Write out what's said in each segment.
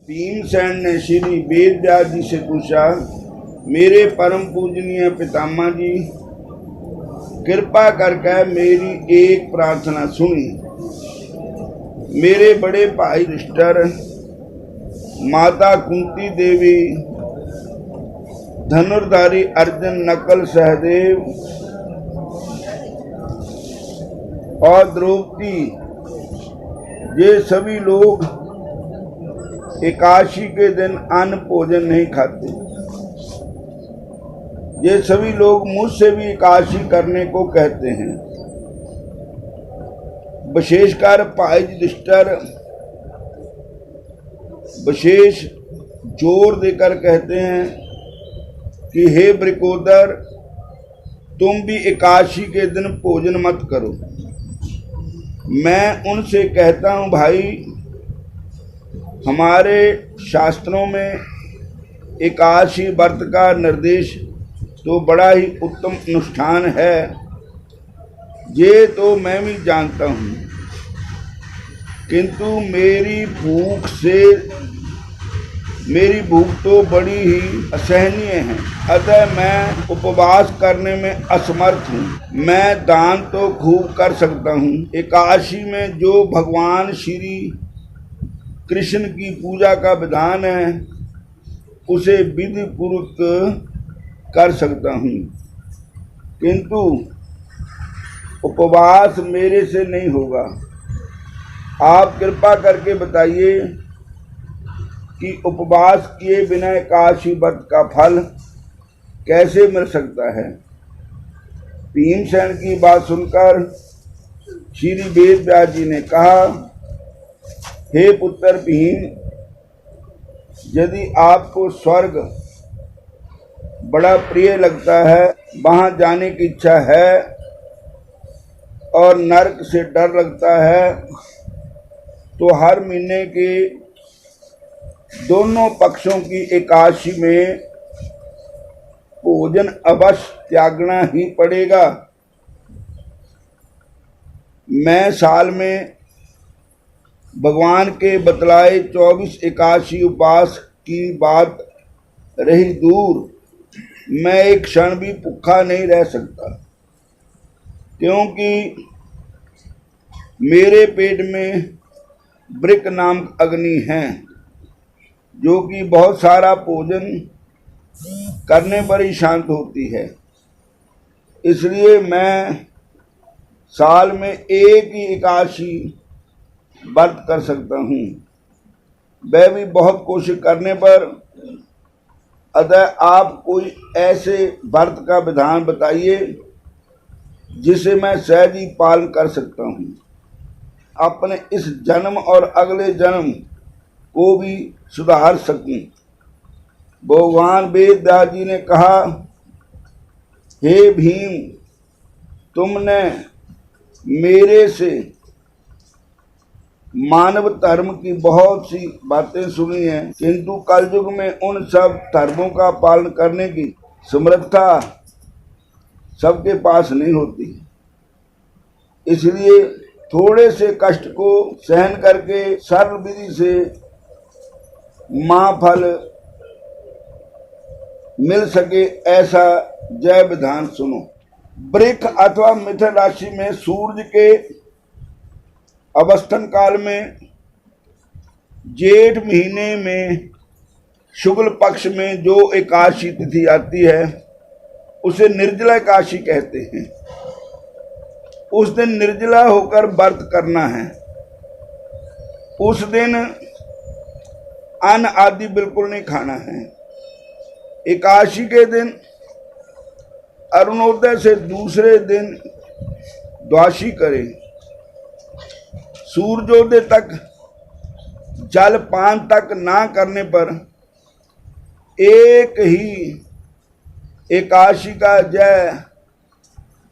भीमसेन ने श्री वेद व्यास जी से पूछा, मेरे परम पूजनीय पितामह जी, कृपा करके मेरी एक प्रार्थना सुनी। मेरे बड़े भाई युधिष्ठिर, माता कुंती देवी, धनुर्धारी अर्जुन, नकुल, सहदेव और द्रौपदी, ये सभी लोग एकादशी के दिन अन्न भोजन नहीं खाते। ये सभी लोग मुझसे भी एकादशी करने को कहते हैं। विशेषकर भाई युधिष्ठिर विशेष जोर देकर कहते हैं कि हे वृकोदर, तुम भी एकादशी के दिन भोजन मत करो। मैं उनसे कहता हूँ, भाई, हमारे शास्त्रों में एकादशी व्रत का निर्देश तो बड़ा ही उत्तम अनुष्ठान है, ये तो मैं भी जानता हूँ, किंतु मेरी भूख तो बड़ी ही असहनीय है, अतः मैं उपवास करने में असमर्थ हूँ। मैं दान तो खूब कर सकता हूँ। एकादशी में जो भगवान श्री कृष्ण की पूजा का विधान है, उसे विधि पूर्वक कर सकता हूँ, किंतु उपवास मेरे से नहीं होगा। आप कृपा करके बताइए कि उपवास किए बिना एकादशी व्रत का फल कैसे मिल सकता है। भीमसेन की बात सुनकर श्री वेद व्यास जी ने कहा, हे पुत्र भीम, यदि आपको स्वर्ग बड़ा प्रिय लगता है, वहां जाने की इच्छा है और नरक से डर लगता है, तो हर महीने के दोनों पक्षों की एकादशी में भोजन अवश्य त्यागना ही पड़ेगा। मैं साल में भगवान के बतलाए 24 एकादशी उपवास की बात रही दूर, मैं एक क्षण भी भूखा नहीं रह सकता, क्योंकि मेरे पेट में वृक नामक अग्नि है, जो कि बहुत सारा भोजन करने पर ही शांत होती है। इसलिए मैं साल में एक ही एकादशी व्रत कर सकता हूँ, वह भी बहुत कोशिश करने पर। अतः आप कोई ऐसे व्रत का विधान बताइए जिसे मैं सहज ही पालन कर सकता हूँ, अपने इस जन्म और अगले जन्म को भी सुधार सकूं। भगवान वेद व्यास जी ने कहा, हे भीम, तुमने मेरे से मानव धर्म की बहुत सी बातें सुनी हैं, किंतु कलयुग में उन सब धर्मों का पालन करने की समर्थता सबके पास नहीं होती। इसलिए थोड़े से कष्ट को सहन करके सरल विधि से महाफल मिल सके, ऐसा जय विधान सुनो। वृक्ष अथवा मिथुन राशि में सूर्य के अवस्थान काल में जेठ महीने में शुक्ल पक्ष में जो एकादशी तिथि आती है, उसे निर्जला एकादशी कहते हैं। उस दिन निर्जला होकर व्रत करना है। उस दिन अन्न आदि बिल्कुल नहीं खाना है। एकादशी के दिन अरुणोदय से दूसरे दिन द्वादशी करें। सूर्योदय तक जल पान तक ना करने पर एक ही एकादशी का जय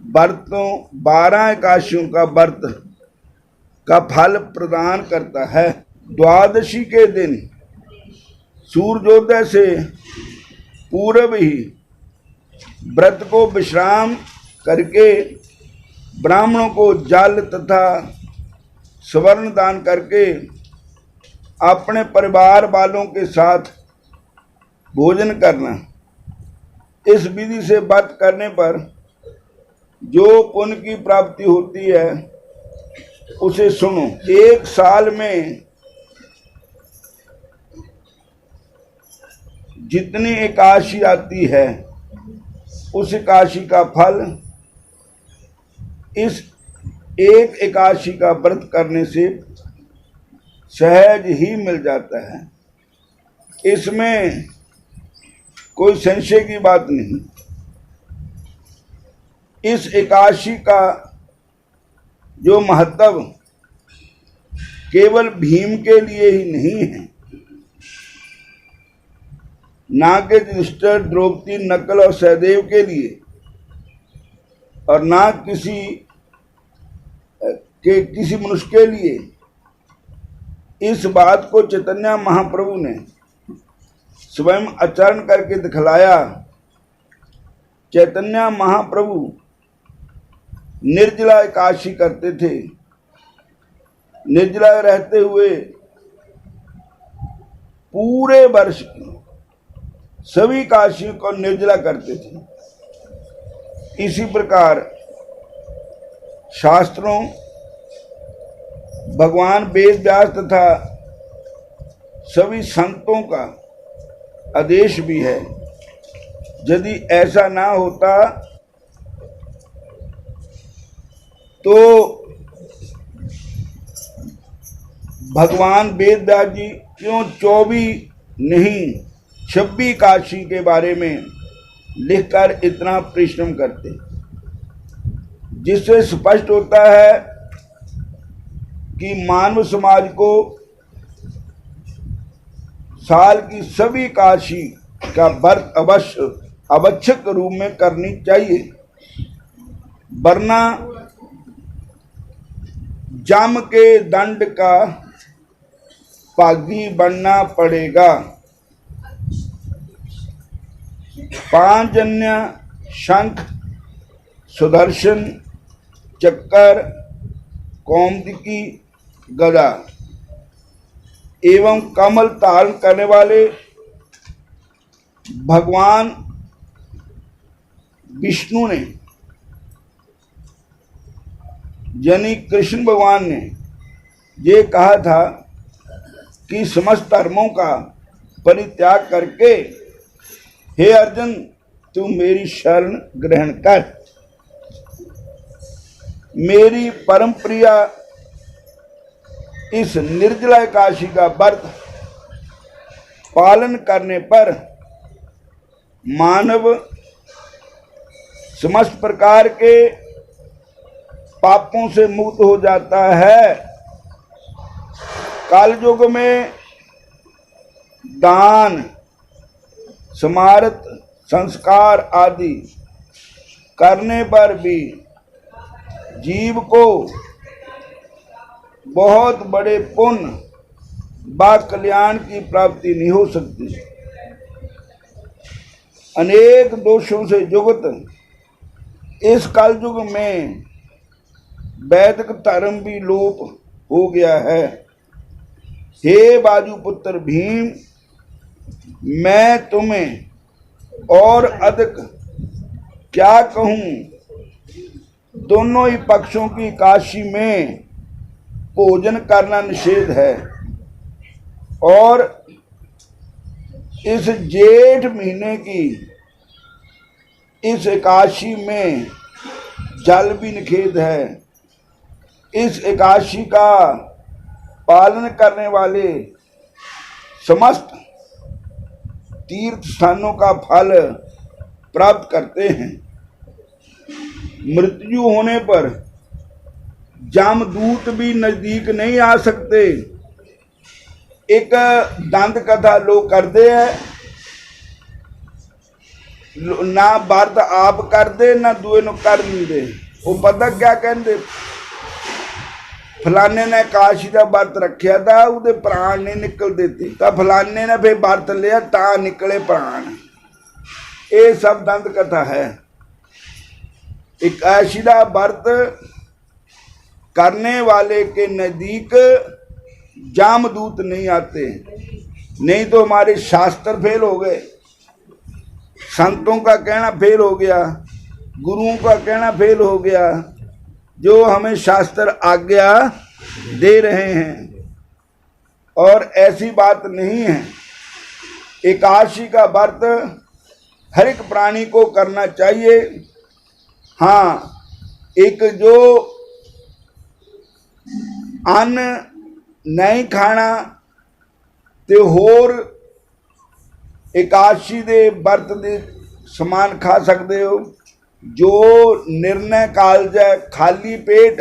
व्रतों 12 एकादशियों का व्रत का फल प्रदान करता है। द्वादशी के दिन सूर्योदय से पूर्व ही व्रत को विश्राम करके ब्राह्मणों को जल तथा स्वर्ण दान करके अपने परिवार वालों के साथ भोजन करना। इस विधि से व्रत करने पर जो पुण्य की प्राप्ति होती है उसे सुनो। एक साल में जितनी एकादशी आती है उस एकादशी का फल इस एक एकादशी का व्रत करने से सहज ही मिल जाता है। इसमें कोई संशय की बात नहीं। इस एकादशी का जो महत्व केवल भीम के लिए ही नहीं है, ना कि युधिष्ठिर, द्रौपदी, नकुल और सहदेव के लिए, और ना किसी मनुष्य के लिए। इस बात को चैतन्य महाप्रभु ने स्वयं आचरण करके दिखलाया। चैतन्य महाप्रभु निर्जला एकादशी करते थे। निर्जला रहते हुए पूरे वर्ष की सभी एकादशियों को निर्जला करते थे। इसी प्रकार शास्त्रों, भगवान वेद व्यास तथा सभी संतों का आदेश भी है। यदि ऐसा ना होता तो भगवान वेद व्यास जी क्यों 24 नहीं 26 एकादशी के बारे में लिखकर इतना परिश्रम करते, जिससे स्पष्ट होता है कि मानव समाज को साल की सभी एकादशी का व्रत आवश्यक रूप में करनी चाहिए, वरना जम के दंड का पागी बनना पड़ेगा। पांचजन्य, शंख, सुदर्शन चक्र, कौमुदी, गदा एवं कमल धारण करने वाले भगवान विष्णु ने, यानी कृष्ण भगवान ने ये कहा था कि समस्त धर्मों का परित्याग करके हे अर्जुन तू मेरी शरण ग्रहण कर। मेरी परम प्रिया इस निर्जला एकादशी का व्रत पालन करने पर मानव समस्त प्रकार के पापों से मुक्त हो जाता है। कालयुग में दान, समारत, संस्कार आदि करने पर भी जीव को बहुत बड़े पुण्य व कल्याण की प्राप्ति नहीं हो सकती। अनेक दोषों से युक्त इस कलयुग में वैदिक धर्म भी लोप हो गया है। हे वायुपुत्र भीम, मैं तुम्हें और अधिक क्या कहूँ। दोनों ही पक्षों की एकादशी में भोजन करना निषेध है, और इस जेठ महीने की इस एकादशी में जल भी निषेध है। इस एकादशी का पालन करने वाले समस्त तीर्थ स्थानों का फल प्राप्त करते हैं। मृत्यु होने पर जमदूत भी नजदीक नहीं आ सकते। एक दंत कथा लोग करते हैं, ना व्रत आप करते ना दूए नु कर दिंदे। वो पता क्या कहते, फलाने ने एकादशी का व्रत रखा था, उहदे प्राण नहीं निकलते थे, तो फलाने ने फिर व्रत लिया ता निकले प्राण। ये सब दंत कथा है। एकादशी का व्रत करने वाले के नजदीक जामदूत नहीं आते, नहीं तो हमारे शास्त्र फेल हो गए, संतों का कहना फेल हो गया, गुरुओं का कहना फेल हो गया, जो हमें शास्त्र आज्ञा दे रहे हैं। और ऐसी बात नहीं है। एकादशी का व्रत हर एक प्राणी को करना चाहिए। हाँ, एक जो अन्न नहीं खाना ते होर एकादशी दे व्रत दे समान खा सकते हो। जो निर्णय कालज खाली पेट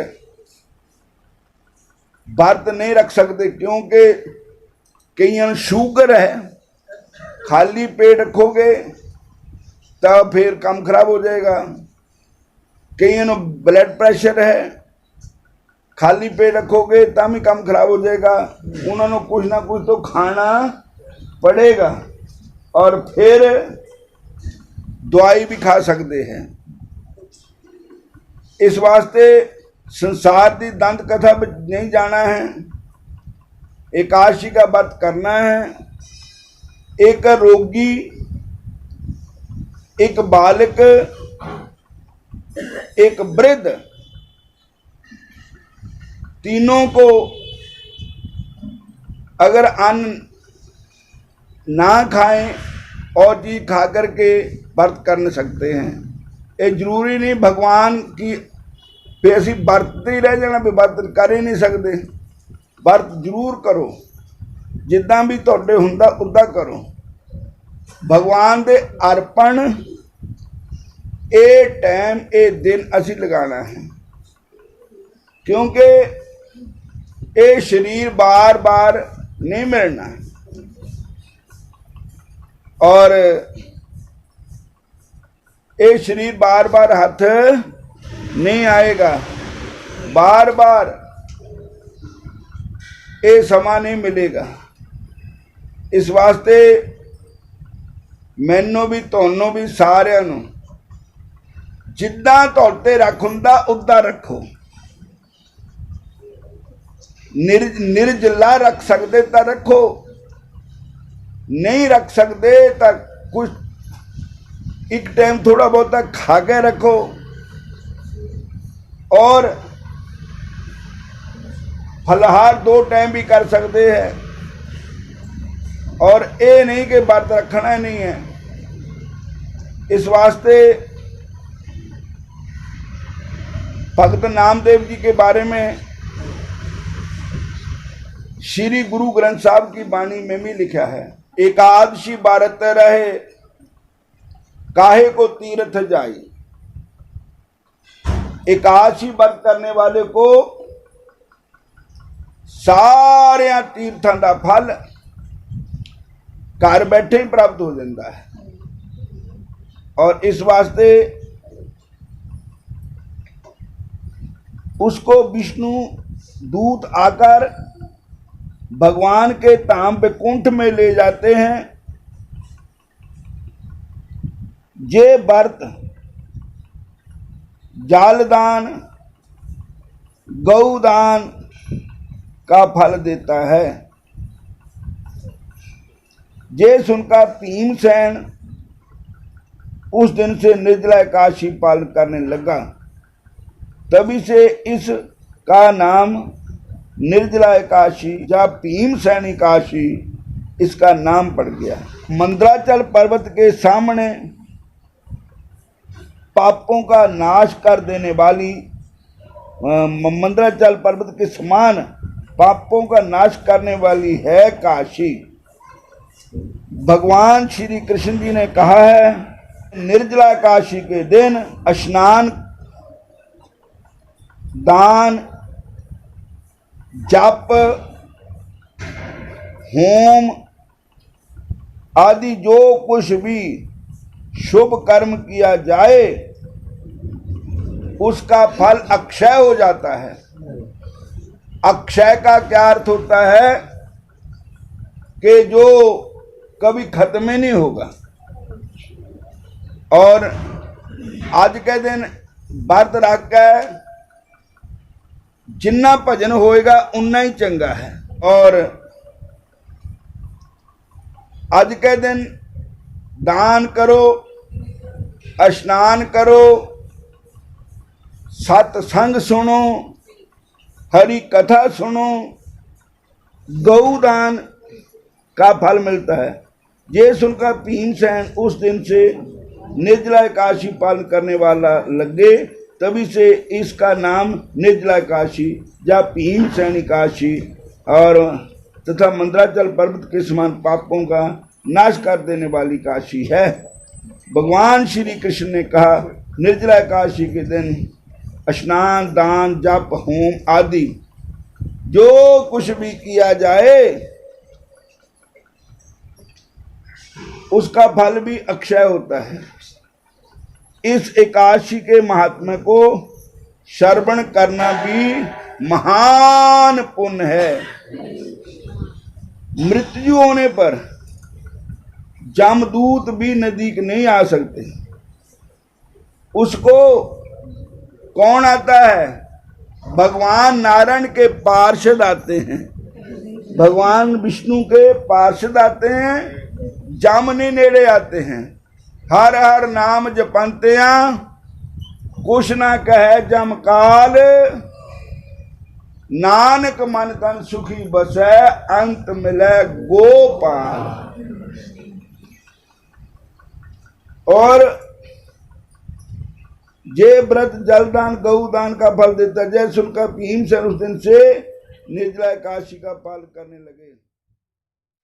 व्रत नहीं रख सकते, क्योंकि कईयों शुगर है, खाली पेट रखोगे तब फिर काम खराब हो जाएगा। कईयों ब्लड प्रेशर है, खाली पेट रखोगे तब ही काम खराब हो जाएगा। उन्होंने कुछ ना कुछ तो खाना पड़ेगा, और फिर दवाई भी खा सकते हैं। इस वास्ते संसार की दंत कथा में नहीं जाना है, एकादशी का व्रत करना है। एक रोगी, एक बालक, एक वृद्ध, तीनों को अगर अन्न ना खाएं और चीज खा करके व्रत कर सकते हैं। ये जरूरी नहीं भगवान की भी असी व्रत ही रह जाना, भी व्रत कर ही नहीं सकते। व्रत जरूर करो, जिदा भी तुहाडे हुंदा उदा करो। भगवान दे अर्पण ये टाइम ये दिन असी लगाना है, क्योंकि ये शरीर बार बार नहीं मिलना, और ये शरीर बार बार हाथ नहीं आएगा, बार बार ये समा नहीं मिलेगा। इस वास्ते मैनू भी तुहानू भी सारिਆਂ ਨੂੰ जिद्दां तुहाडे रख हुंदा उद्दां रखो। निर्जला रख सकते तो रखो, नहीं रख सकते तो कुछ एक टाइम थोड़ा बहुता खा के रखो, और फलहार 2 टाइम भी कर सकते हैं। और ये नहीं कि व्रत रखना नहीं है। इस वास्ते भगत नामदेव जी के बारे में श्री गुरु ग्रंथ साहब की वाणी में भी लिखा है, एकादशी व्रत रहे काहे को तीर्थ जाई। एकादशी व्रत करने वाले को सारे तीर्थों का फल घर बैठे ही प्राप्त हो जाता है। और इस वास्ते उसको विष्णु दूत आकर भगवान के धाम वैकुंठ में ले जाते हैं। ये व्रत जालदान गौदान का फल देता है। ये सुनकर भीमसेन उस दिन से निर्जला एकादशी पालन करने लगा। तभी से इसका नाम निर्जला एकादशी या भीमसेन एकादशी इसका नाम पड़ गया। मंदराचल पर्वत के सामने पापों का नाश कर देने वाली, मंदराचल पर्वत के समान पापों का नाश करने वाली है काशी। भगवान श्री कृष्ण जी ने कहा है, निर्जला एकादशी के दिन स्नान, दान, जप, होम आदि जो कुछ भी शुभ कर्म किया जाए उसका फल अक्षय हो जाता है। अक्षय का क्या अर्थ होता है कि जो कभी खत्म ही नहीं होगा। और आज के दिन व्रत रख के जिन्ना भजन होएगा उन्ना ही चंगा है। और आज के दिन दान करो, स्नान करो, सत्संग सुनो, हरि कथा सुनो, गौदान का फल मिलता है। ये सुनकर भीमसेन उस दिन से निर्जला एकादशी पालन करने वाला लगे। तभी से इसका नाम निर्जला एकादशी या भीमसेन एकादशी और तथा मंदराचल पर्वत के समान पापों का नाश कर देने वाली एकादशी है। भगवान श्री कृष्ण ने कहा, निर्जला एकादशी के दिन स्नान, दान, जप, होम आदि जो कुछ भी किया जाए उसका फल भी अक्षय होता है। इस एकादशी के महात्म्य को श्रवण करना भी महान पुण्य है। मृत्यु होने पर जमदूत भी नजदीक नहीं आ सकते। उसको कौन आता है? भगवान नारायण के पार्षद आते हैं, भगवान विष्णु के पार्षद आते हैं, जामनी नेड़े आते हैं। हर हर नाम जपंतिया कुछ ना कहे जमकाल, नानक मन तन सुखी बसै अंत मिले गोपाल। और जे व्रत जलदान गौदान का फल देता, जय सुनकर भीमसेन उस दिन से निर्जला एकादशी का पालन करने लगे।